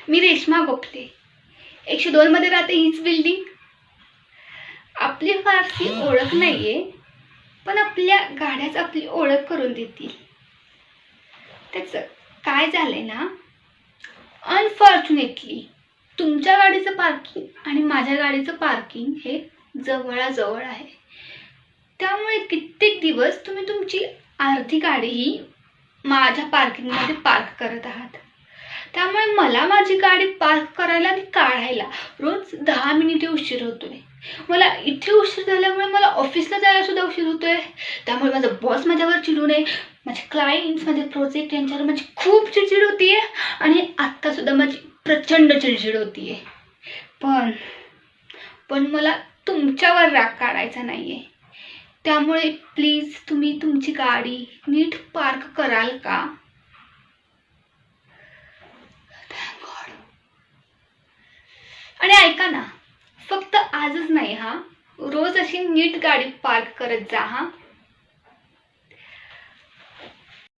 मी रेश्मा गोपले 102 मध्ये राहते. हीच बिल्डिंग. आपली फारशी ओळख नाहीये, पण आपल्या गाड्याच आपली ओळख करून देतील. त्याचं काय झालंय ना, अनफॉर्च्युनेटली तुमच्या गाडीचं पार्किंग आणि माझ्या गाडीचं पार्किंग हे जवळाजवळ आहे. त्यामुळे कित्येक दिवस तुम्ही तुमची अर्धी गाडी ही माझ्या पार्किंगमध्ये पार्क करत आहात. त्यामुळे मला माझी गाडी पार्क करायला आणि काढायला रोज 10 मिनिटे उशीर होतोय. मला इथे उशीर झाल्यामुळे मला ऑफिसला जायला सुद्धा उशीर होतोय. त्यामुळे माझा बॉस माझ्यावर चिडू नये, माझे क्लायंट्स, माझे प्रोजेक्ट यांच्यावर माझी खूप चिडचिड होतीये आणि आत्ता सुद्धा माझी प्रचंड चिडचिड होतीये. पण मला तुमच्यावर राग काढायचा नाहीये. त्यामुळे प्लीज तुम्ही तुमची गाडी नीट पार्क कराल का? Thank God. आणि ऐका ना, फक्त आजच नाही हा, रोज अशी नीट गाडी पार्क करत जा हा.